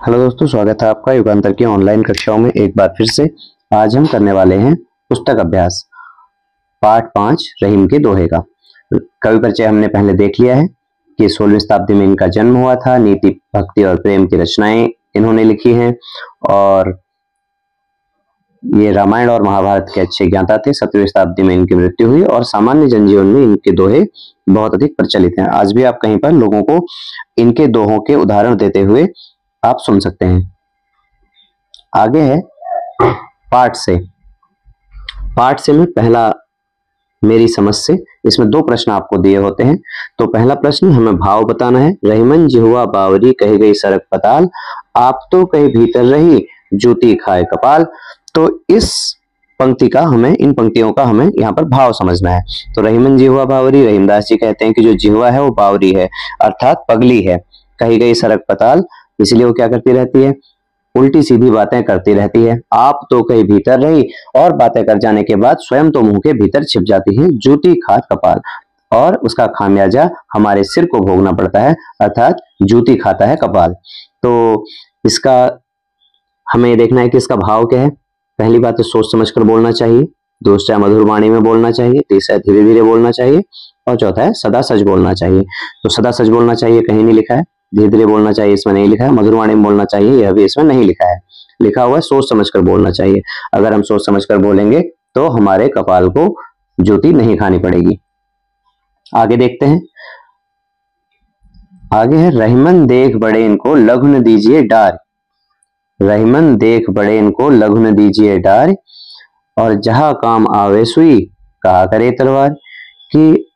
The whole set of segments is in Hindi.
हेलो दोस्तों, स्वागत है आपका युगांतर की ऑनलाइन कक्षाओं में एक बार फिर से। आज हम करने वाले हैं पुस्तक अभ्यास पाठ 5 रहीम के दोहे का। कवि परिचय हमने पहले देख लिया है कि 16वीं शताब्दी में इनका जन्म हुआ था। नीति, भक्ति और प्रेम की रचनाएं इन्होंने लिखी हैं और ये रामायण और महाभारत के अच्छे ज्ञाता थे। 17वीं शताब्दी में इनकी मृत्यु हुई और सामान्य जनजीवन में इनके दोहे बहुत अधिक प्रचलित हैं। आज भी आप कहीं पर लोगों को इनके दोहों के उदाहरण देते हुए आप सुन सकते हैं। आगे है पाठ से में पहला मेरी समझ से, इसमें 2 प्रश्न आपको दिए होते हैं। तो पहला प्रश्न हमें भाव बताना है। रहीमन जिहुआ बावरी कही गई सरक पताल, आप तो कहीं भीतर रही जूती खाए कपाल। तो इस पंक्ति का इन पंक्तियों का हमें यहाँ पर भाव समझना है। तो रहीमन जिहुआ बावरी, रहीमदास जी कहते हैं कि जो जिहुआ है वो बावरी है अर्थात पगली है। कही गई सरक पताल, इसलिए वो क्या करती रहती है, उल्टी सीधी बातें करती रहती है। आप तो कहीं भीतर रही, और बातें कर जाने के बाद स्वयं तो मुंह के भीतर छिप जाती है। जूती खात कपाल, और उसका खामियाजा हमारे सिर को भोगना पड़ता है, अर्थात जूती खाता है कपाल। तो इसका हमें देखना है कि इसका भाव क्या है। पहली बात तो सोच समझकर बोलना चाहिए, दूसरा मधुर वाणी में बोलना चाहिए, तीसरा धीरे धीरे बोलना चाहिए, और चौथा है सदा सच बोलना चाहिए। तो सदा सच बोलना चाहिए कहीं नहीं लिखा है, धीरे धीरे बोलना चाहिए इसमें नहीं लिखा है, मधुर वाणी में बोलना चाहिए यह भी इसमें नहीं लिखा है। लिखा हुआ है सोच समझकर बोलना चाहिए। अगर हम सोच समझकर बोलेंगे तो हमारे कपाल को जूती नहीं खानी पड़ेगी। आगे देखते हैं। आगे है रहीमन देख बड़े इनको लघु न दीजिए डार। रहीमन देख बड़े इनको लघु न दीजिए डार, और जहां काम आवे सुई कहा करे तलवार। कि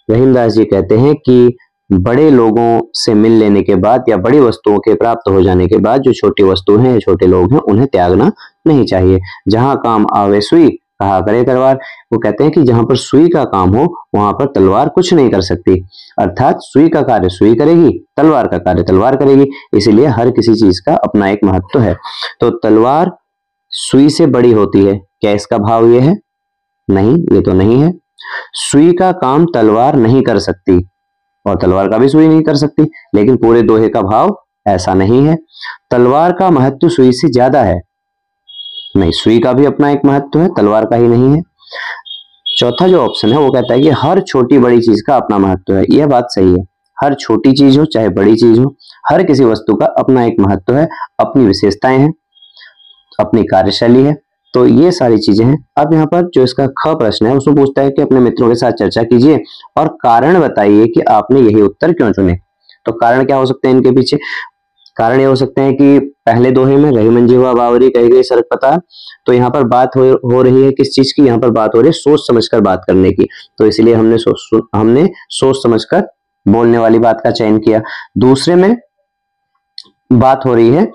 रहीमदास जी कहते हैं कि बड़े लोगों से मिल लेने के बाद या बड़ी वस्तुओं के प्राप्त हो जाने के बाद जो छोटी वस्तु हैं, छोटे लोग हैं, उन्हें त्यागना नहीं चाहिए। जहां काम आवे सुई कहा करे तलवार। वो कहते हैं कि जहां पर सुई का काम हो वहां पर तलवार कुछ नहीं कर सकती, अर्थात सुई का कार्य सुई करेगी, तलवार का कार्य तलवार करेगी। इसीलिए हर किसी चीज का अपना एक महत्व है। तो तलवार सुई से बड़ी होती है, क्या इसका भाव ये है? नहीं, ये तो नहीं है। सुई का काम तलवार नहीं कर सकती और तलवार का भी सुई नहीं कर सकती, लेकिन पूरे दोहे का भाव ऐसा नहीं है। तलवार का महत्व सुई से ज्यादा है, नहीं, सुई का भी अपना एक महत्व है, तलवार का ही नहीं है। चौथा जो ऑप्शन है वो कहता है कि हर छोटी बड़ी चीज का अपना महत्व है। यह बात सही है, हर छोटी चीज हो चाहे बड़ी चीज हो, हर किसी वस्तु का अपना एक महत्व है, अपनी विशेषताएं हैं, अपनी कार्यशैली है। तो ये सारी चीजें हैं। अब यहाँ पर जो इसका ख प्रश्न है उसमें पूछता है कि अपने मित्रों के साथ चर्चा कीजिए और कारण बताइए कि आपने यही उत्तर क्यों चुने। तो कारण क्या हो सकते हैं इनके पीछे? कारण ये हो सकते हैं कि पहले दोहे में रहीमन जिहुआ बावरी कही गई सरक पताल, तो यहाँ पर बात हो रही है किस चीज की? यहाँ पर बात हो रही है सोच समझकर बात करने की। तो इसलिए हमने सोच समझकर बोलने वाली बात का चयन किया। दूसरे में बात हो रही है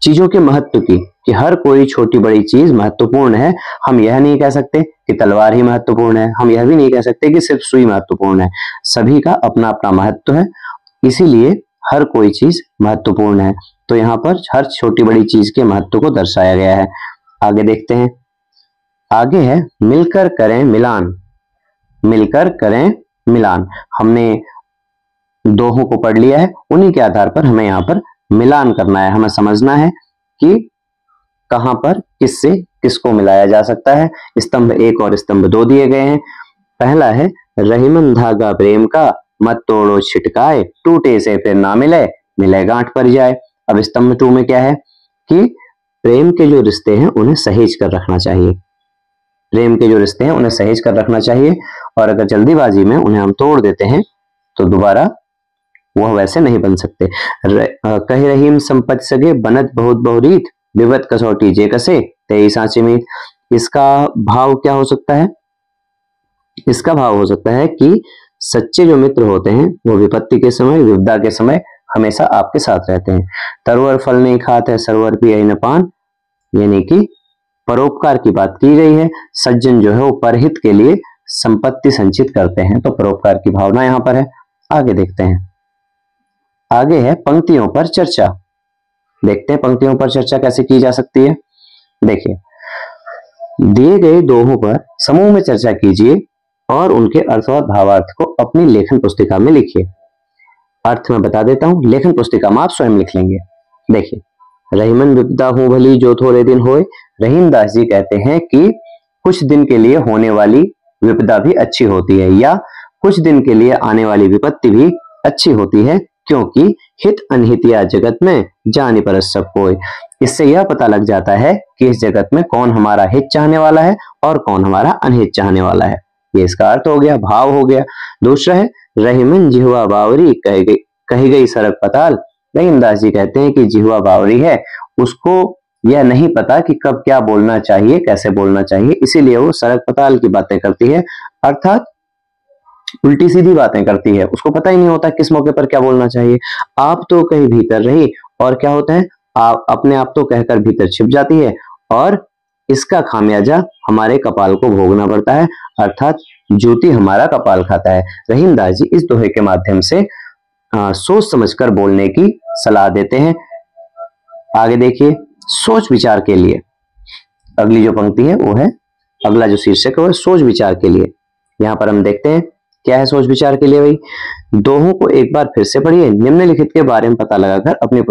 चीजों के महत्व की, कि हर कोई छोटी बड़ी चीज महत्वपूर्ण है। हम यह नहीं कह सकते कि तलवार ही महत्वपूर्ण है, हम यह भी नहीं कह सकते कि सिर्फ सुई महत्वपूर्ण है। सभी का अपना अपना महत्व है, इसीलिए हर कोई चीज महत्वपूर्ण है। तो यहाँ पर हर छोटी बड़ी चीज के महत्व को दर्शाया गया है। आगे देखते हैं। आगे है मिलकर करें मिलान। मिलकर करें मिलान, हमने दोहों को पढ़ लिया है, उन्हीं के आधार पर हमें यहाँ पर मिलान करना है। हमें समझना है कि कहां पर किससे किसको मिलाया जा सकता है। स्तंभ 1 और स्तंभ 2 दिए गए हैं। पहला है रहीमन धागा प्रेम का, मत तोड़ो छिटकाए, टूटे से फिर ना मिले, मिले गांठ पर जाए। अब स्तंभ 2 में क्या है कि प्रेम के जो रिश्ते हैं उन्हें सहेज कर रखना चाहिए। प्रेम के जो रिश्ते हैं उन्हें सहेज कर रखना चाहिए, और अगर जल्दीबाजी में उन्हें हम तोड़ देते हैं तो दोबारा वह वैसे नहीं बन सकते। कहे रहीम संपत सगे बनत बहुत बहुरीत, विवत कसौटी जे कसे तेई सांचे मीत। इसका भाव क्या हो सकता है? इसका भाव हो सकता है कि सच्चे जो मित्र होते हैं वो विपत्ति के समय, विपदा के समय हमेशा आपके साथ रहते हैं। तरवर फल नहीं खाते है सरवर पिए न पान, यानी कि परोपकार की बात की गई है। सज्जन जो है वो परहित के लिए संपत्ति संचित करते हैं, तो परोपकार की भावना यहां पर है। आगे देखते हैं। आगे है पंक्तियों पर चर्चा। देखते हैं पंक्तियों पर चर्चा कैसे की जा सकती है। देखिए, दिए गए दोहों पर समूह में चर्चा कीजिए और उनके अर्थ और भावार्थ को अपनी लेखन पुस्तिका में लिखिए। अर्थ में बता देता हूं, लेखन पुस्तिका में आप स्वयं लिख लेंगे। देखिए रहीमन विपदा हूँ भली जो थोड़े दिन होए, रहीमदास जी कहते हैं कि कुछ दिन के लिए होने वाली विपदा भी अच्छी होती है, या कुछ दिन के लिए आने वाली विपत्ति भी अच्छी होती है, क्योंकि हित अनहित या जगत में जानि परस सब कोय। इससे यह पता लग जाता है कि इस जगत में कौन हमारा हित चाहने वाला है और कौन हमारा अनहित चाहने वाला है। ये इसका अर्थ हो गया, भाव हो गया। दूसरा है रहीमन जिह्वा बावरी कही गई सड़क पताल। रहीमदास जी कहते हैं कि जिह्वा बावरी है, उसको यह नहीं पता कि कब क्या बोलना चाहिए, कैसे बोलना चाहिए, इसीलिए वो सड़क पताल की बातें करती है, अर्थात उल्टी सीधी बातें करती है। उसको पता ही नहीं होता किस मौके पर क्या बोलना चाहिए। आप तो कहीं भीतर रही, और क्या होता है, आप अपने आप तो कहकर भीतर छिप जाती है, और इसका खामियाजा हमारे कपाल को भोगना पड़ता है, अर्थात जूती हमारा कपाल खाता है। रहीमदास जी इस दोहे के माध्यम से सोच समझकर बोलने की सलाह देते हैं। आगे देखिए, सोच विचार के लिए अगली जो पंक्ति है वो है, अगला जो शीर्षक है वो सोच विचार के लिए। यहां पर हम देखते हैं क्या है सोच विचार के लिए। भाई दोहों को एक बार फिर से पढ़िए, निम्नलिखित के बारे में पता लगाकर अपनी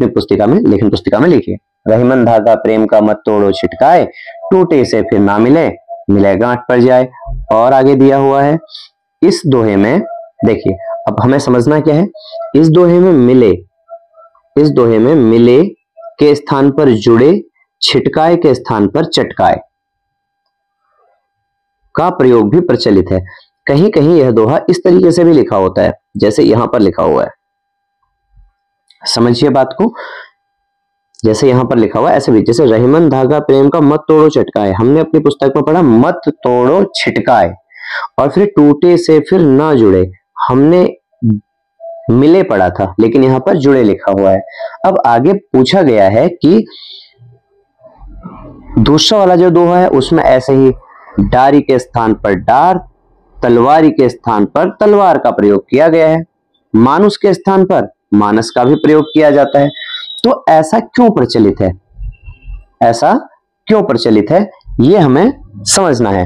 पुस्तिका में लेखन पुस्तिका में लिखिए। रहीमन धागा प्रेम का मत तोड़ो छिटकाए, टूटे से फिर ना मिले, मिले गांठ पर जाए। और आगे दिया हुआ है इस दोहे में, देखिए अब हमें समझना क्या है। इस दोहे में मिले के स्थान पर जुड़े, छिटकाए के स्थान पर चटकाए का प्रयोग भी प्रचलित है। कहीं कहीं यह दोहा इस तरीके से भी लिखा होता है जैसे यहां पर लिखा हुआ है। समझिए बात को, जैसे यहां पर लिखा हुआ है ऐसे भी, जैसे रहीमन धागा प्रेम का मत तोड़ो चटकाए, हमने अपनी पुस्तक में पढ़ा मत तोड़ो छिटकाए, और फिर टूटे से फिर ना जुड़े, हमने मिले पढ़ा था, लेकिन यहां पर जुड़े लिखा हुआ है। अब आगे पूछा गया है कि दूसरा वाला जो दोहा है उसमें ऐसे ही डारी के स्थान पर डार, तलवारी के स्थान पर तलवार का प्रयोग किया गया है, मानुष के स्थान पर मानस का भी प्रयोग किया जाता है। तो ऐसा क्यों प्रचलित है, ऐसा क्यों प्रचलित है, यह हमें समझना है।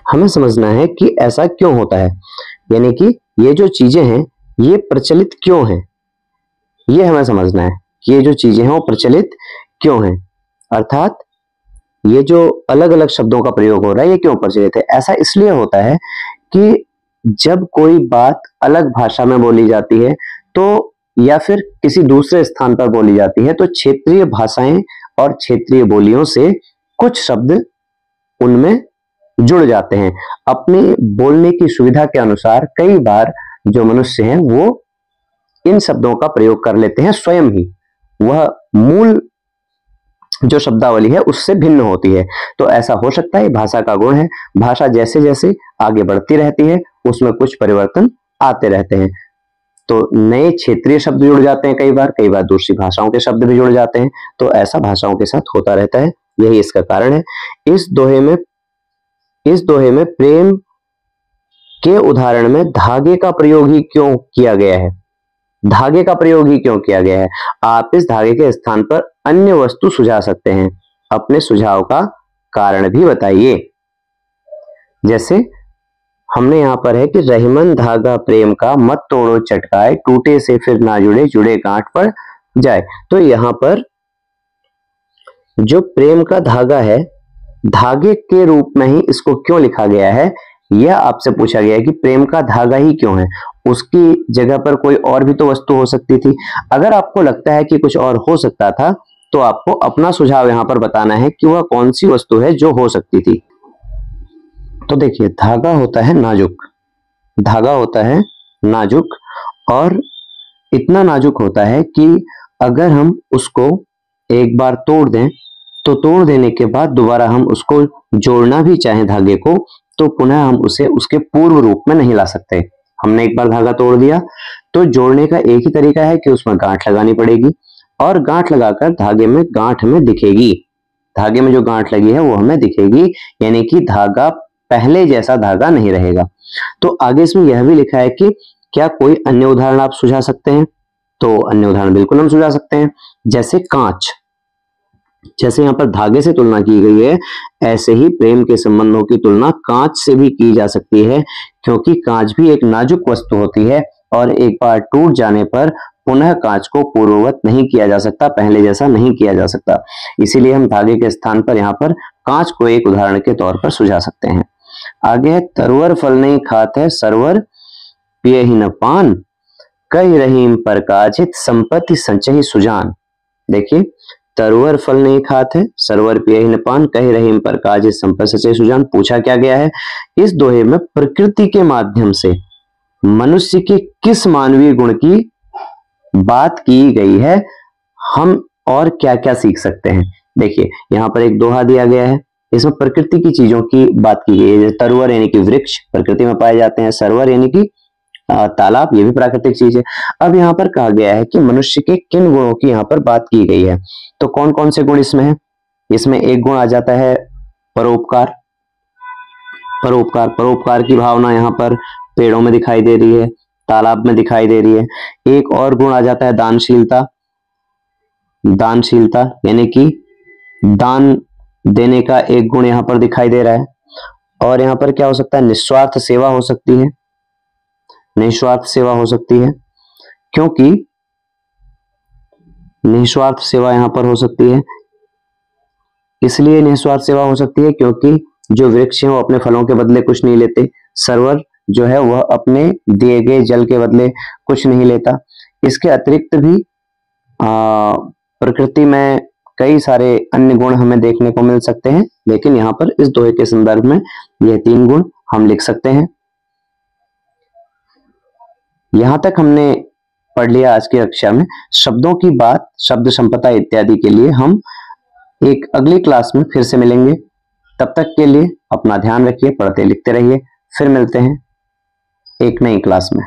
हमें समझना है कि ऐसा क्यों होता है, यानी कि ये जो चीजें हैं ये प्रचलित क्यों हैं, ये हमें समझना है कि ये जो चीजें हैं वो प्रचलित क्यों हैं, अर्थात ये जो अलग अलग शब्दों का प्रयोग हो रहा है ये क्यों प्रचलित है। ऐसा इसलिए होता है कि जब कोई बात अलग भाषा में बोली जाती है तो, या फिर किसी दूसरे स्थान पर बोली जाती है, तो क्षेत्रीय भाषाएं और क्षेत्रीय बोलियों से कुछ शब्द उनमें जुड़ जाते हैं। अपने बोलने की सुविधा के अनुसार कई बार जो मनुष्य हैं वो इन शब्दों का प्रयोग कर लेते हैं, स्वयं ही वह मूल जो शब्दावली है उससे भिन्न होती है। तो ऐसा हो सकता है, भाषा का गुण है, भाषा जैसे जैसे आगे बढ़ती रहती है उसमें कुछ परिवर्तन आते रहते हैं, तो नए क्षेत्रीय शब्द जुड़ जाते हैं, कई बार दूसरी भाषाओं के शब्द भी जुड़ जाते हैं, तो ऐसा भाषाओं के साथ होता रहता है, यही इसका कारण है। इस दोहे में प्रेम के उदाहरण में धागे का प्रयोग ही क्यों किया गया है, धागे का प्रयोग ही क्यों किया गया है। आप इस धागे के स्थान पर अन्य वस्तु सुझा सकते हैं, अपने सुझाव का कारण भी बताइए। जैसे हमने यहां पर है कि रहीमन धागा प्रेम का मत तोड़ो चटकाए, टूटे से फिर ना जुड़े, जुड़े गांठ पर जाए। तो यहां पर जो प्रेम का धागा है, धागे के रूप में ही इसको क्यों लिखा गया है, यह आपसे पूछा गया है कि प्रेम का धागा ही क्यों है, उसकी जगह पर कोई और भी तो वस्तु हो सकती थी। अगर आपको लगता है कि कुछ और हो सकता था तो आपको अपना सुझाव यहां पर बताना है कि वह कौन सी वस्तु है जो हो सकती थी। तो देखिए, धागा होता है नाजुक, धागा होता है नाजुक, और इतना नाजुक होता है कि अगर हम उसको एक बार तोड़ दें तो तोड़ देने के बाद दोबारा हम उसको जोड़ना भी चाहें धागे को, तो पुनः हम उसे उसके पूर्व रूप में नहीं ला सकते। हमने एक बार धागा तोड़ दिया तो जोड़ने का एक ही तरीका है कि उसमें गांठ लगानी पड़ेगी, और गांठ लगाकर धागे में गांठ हमें दिखेगी, धागे में जो गांठ लगी है वो हमें दिखेगी, यानी कि धागा पहले जैसा धागा नहीं रहेगा। तो आगे इसमें यह भी लिखा है कि क्या कोई अन्य उदाहरण आप सुझा सकते हैं, तो अन्य उदाहरण बिल्कुल हम सुझा सकते हैं, जैसे कांच। जैसे यहाँ पर धागे से तुलना की गई है, ऐसे ही प्रेम के संबंधों की तुलना कांच से भी की जा सकती है, क्योंकि कांच भी एक नाजुक वस्तु होती है और एक बार टूट जाने पर पुनः कांच को पूर्ववत नहीं किया जा सकता, पहले जैसा नहीं किया जा सकता। इसीलिए हम धागे के स्थान पर यहाँ पर कांच को एक उदाहरण के तौर पर सुझा सकते हैं। आगे है, तरुवर फल नहीं खात है सरवर पियहि न पान, कहि रहीम पर काजित संपत्ति संचहि सुजान। देखिए, तरुवर फल नहीं खात है सरवर पियहि न पान, कहि रहीम पर काजित संपत्ति संचहि सुजान। पूछा क्या गया है, इस दोहे में प्रकृति के माध्यम से मनुष्य के किस मानवीय गुण की बात की गई है, हम और क्या क्या सीख सकते हैं। देखिए, यहाँ पर एक दोहा दिया गया है, इसमें प्रकृति की चीजों की बात की गई है। तरुवर यानी कि वृक्ष प्रकृति में पाए जाते हैं, सरोवर यानी कि तालाब, ये भी प्राकृतिक चीज है। अब यहाँ पर कहा गया है कि मनुष्य के किन गुणों की यहाँ पर बात की गई है, तो कौन कौन से गुण इसमें है। इसमें एक गुण आ जाता है परोपकार। परोपकार परोपकार की भावना यहाँ पर पेड़ों में दिखाई दे रही है, तालाब में दिखाई दे रही है। एक और गुण आ जाता है दानशीलता। दानशीलता यानी कि दान देने का एक गुण यहाँ पर दिखाई दे रहा है। और यहाँ पर क्या हो सकता है, निस्वार्थ सेवा हो सकती है। निस्वार्थ सेवा हो सकती है, क्योंकि निस्वार्थ सेवा यहां पर हो सकती है, इसलिए निस्वार्थ सेवा हो सकती है क्योंकि जो वृक्ष हैं वो अपने फलों के बदले कुछ नहीं लेते, सरवर जो है वह अपने दिए गए जल के बदले कुछ नहीं लेता। इसके अतिरिक्त भी प्रकृति में कई सारे अन्य गुण हमें देखने को मिल सकते हैं, लेकिन यहाँ पर इस दोहे के संदर्भ में यह 3 गुण हम लिख सकते हैं। यहां तक हमने पढ़ लिया आज की कक्षा में। शब्दों की बात, शब्द संपदा इत्यादि के लिए हम एक अगली क्लास में फिर से मिलेंगे। तब तक के लिए अपना ध्यान रखिए, पढ़ते लिखते रहिए। फिर मिलते हैं एक नई क्लास में।